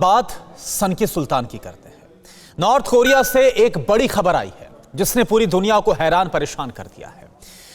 बात सन की सुल्तान की करते हैं। नॉर्थ कोरिया से एक बड़ी खबर आई है जिसने पूरी दुनिया को हैरान परेशान कर दिया है।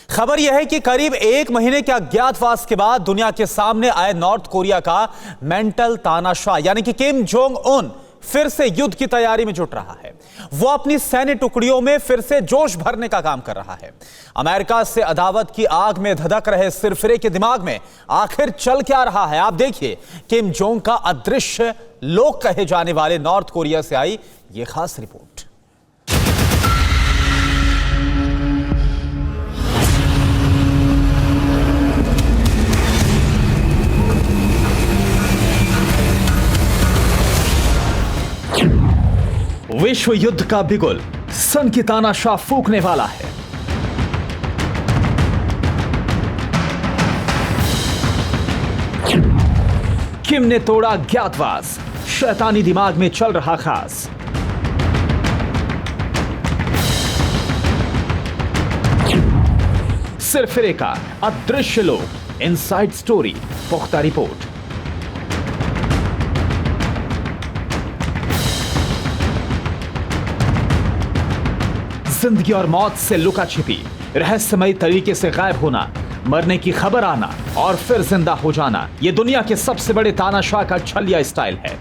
खबर यह है कि करीब 1 महीने के अज्ञातवास के बाद दुनिया के सामने आए नॉर्थ कोरिया का मेंटल तानाशाह यानी कि किम जोंग उन फिर से युद्ध की तैयारी में जुट रहा है। वो अपनी सैन्य टुकड़ियों में फिर से जोश भरने का काम कर रहा है। अमेरिका से अदावत की आग में धधक रहे सिरफिरे के दिमाग में आखिर चल क्या रहा है, आप देखिए। किम जोंग का अदृश्य लोक कहे जाने वाले नॉर्थ कोरिया से आई ये खास रिपोर्ट। विश्व युद्ध का बिगुल सन की तानाशाह फूंकने वाला है। किम ने तोड़ा ज्ञातवास, शैतानी दिमाग में चल रहा खास। सिरफिरे का अदृश्य लोक, इनसाइड स्टोरी, पुख्ता रिपोर्ट। जिंदगी और मौत से लुका छिपी, रहस्यमयी तरीके से गायब होना, मरने की खबर आना और फिर जिंदा हो जाना, यह दुनिया के सबसे बड़े तानाशाह का छलिया स्टाइल है।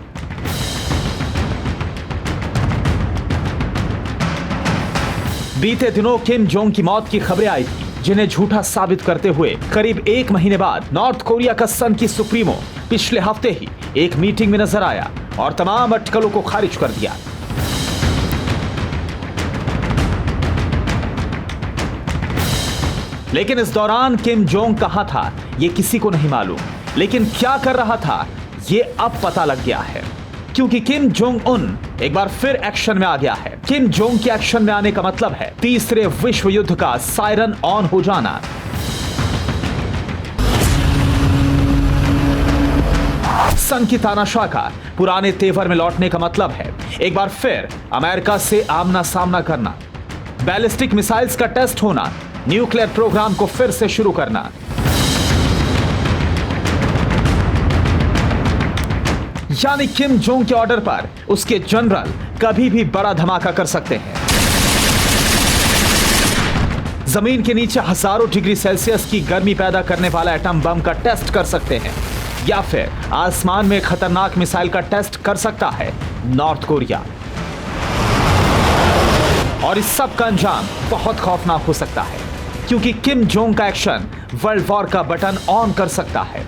बीते दिनों किम जोंग की मौत की खबरें आई थी जिन्हें झूठा साबित करते हुए करीब 1 महीने बाद नॉर्थ कोरिया का सन की सुप्रीमो पिछले हफ्ते ही एक मीटिंग में नजर आया और तमाम अटकलों को खारिज कर दिया। लेकिन इस दौरान किम जोंग कहां था यह किसी को नहीं मालूम, लेकिन क्या कर रहा था यह अब पता लग गया है, क्योंकि किम जोंग उन एक बार फिर एक्शन में आ गया है। किम जोंग के एक्शन में आने का मतलब है तीसरे विश्व युद्ध का सायरन ऑन हो जाना। सन की तानाशाह का पुराने तेवर में लौटने का मतलब है एक बार फिर अमेरिका से आमना सामना करना, बैलिस्टिक मिसाइल्स का टेस्ट होना, न्यूक्लियर प्रोग्राम को फिर से शुरू करना। यानी किम जोंग के ऑर्डर पर उसके जनरल कभी भी बड़ा धमाका कर सकते हैं। जमीन के नीचे हजारों डिग्री सेल्सियस की गर्मी पैदा करने वाला एटम बम का टेस्ट कर सकते हैं, या फिर आसमान में खतरनाक मिसाइल का टेस्ट कर सकता है नॉर्थ कोरिया। और इस सब का अंजाम बहुत खौफनाक हो सकता है, क्योंकि किम जोंग का एक्शन वर्ल्ड वॉर का बटन ऑन कर सकता है।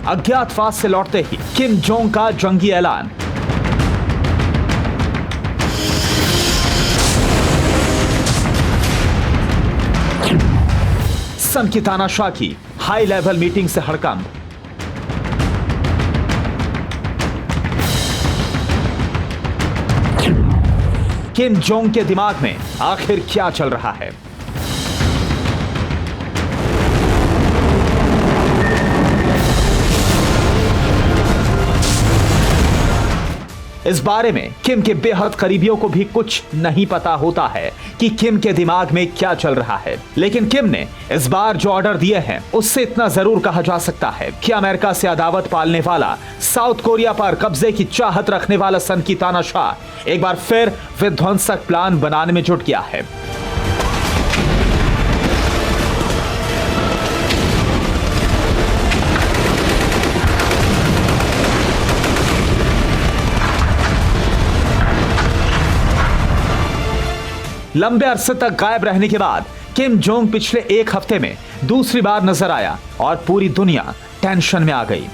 अज्ञातवास से लौटते ही किम जोंग का जंगी ऐलान। सन की तानाशाह की हाई लेवल मीटिंग से हड़कंप। किम जोंग के दिमाग में आखिर क्या चल रहा है? इस बारे में किम के बेहद करीबियों को भी कुछ नहीं पता होता है कि किम के दिमाग में क्या चल रहा है। लेकिन किम ने इस बार जो ऑर्डर दिए हैं उससे इतना जरूर कहा जा सकता है कि अमेरिका से अदावत पालने वाला, साउथ कोरिया पर कब्जे की चाहत रखने वाला सन की तानाशाह एक बार फिर विध्वंसक प्लान बनाने में जुट गया है। लंबे अरसे तक गायब रहने के बाद किम जोंग पिछले 1 हफ्ते में दूसरी बार नजर आया और पूरी दुनिया टेंशन में आ गई।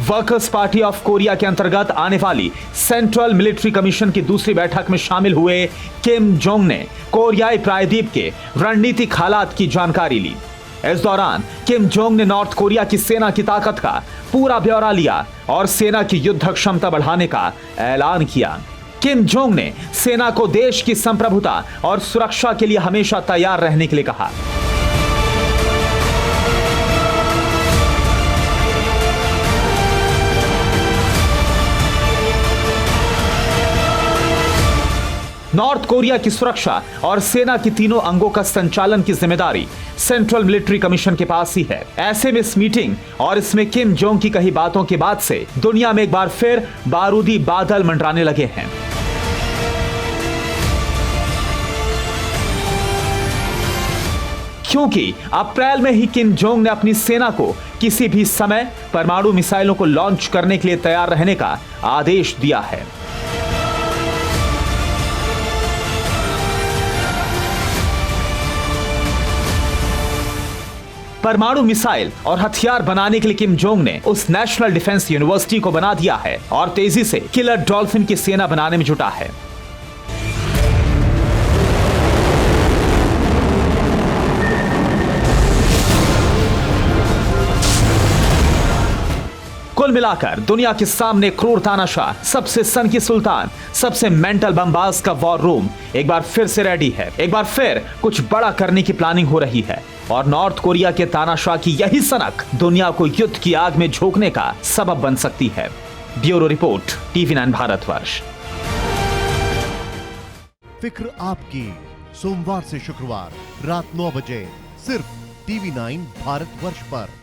वर्कर्स पार्टी ऑफ कोरिया के अंतर्गत आने वाली सेंट्रल मिलिट्री कमीशन की दूसरी बैठक में शामिल हुए किम जोंग ने कोरियाई प्रायद्वीप के रणनीतिक हालात की जानकारी ली। इस दौरान किम जोंग ने नॉर्थ कोरिया की सेना की ताकत का पूरा ब्यौरा लिया और सेना की युद्ध क्षमता बढ़ाने का ऐलान किया। किम जोंग ने सेना को देश की संप्रभुता और सुरक्षा के लिए हमेशा तैयार रहने के लिए कहा। नॉर्थ कोरिया की सुरक्षा और सेना की तीनों अंगों का संचालन की जिम्मेदारी सेंट्रल मिलिट्री कमीशन के पास ही है। ऐसे में इस मीटिंग और इसमें किम जोंग की कही बातों के बाद से दुनिया में एक बार फिर बारूदी बादल मंडराने लगे हैं। क्योंकि अप्रैल में ही किम जोंग ने अपनी सेना को किसी भी समय परमाणु मिसाइलों को लॉन्च करने के लिए तैयार रहने का आदेश दिया है। परमाणु मिसाइल और हथियार बनाने के लिए किम जोंग ने उस नेशनल डिफेंस यूनिवर्सिटी को बना दिया है और तेजी से किलर डॉल्फिन की सेना बनाने में जुटा है। कुल मिलाकर दुनिया के सामने क्रूर तानाशाह, सबसे सनकी सुल्तान, सबसे मेंटल बमबाज का वॉर रूम एक बार फिर से रेडी है। एक बार फिर कुछ बड़ा करने की प्लानिंग हो रही है और नॉर्थ कोरिया के तानाशाह की यही सनक दुनिया को युद्ध की आग में झोंकने का सबब बन सकती है। Bureau report, TV9 Bharatvarsh. फिक्र आपकी, सोमवार से शुक्रवार रात 9 बजे सिर्फ TV9 भारतवर्ष पर।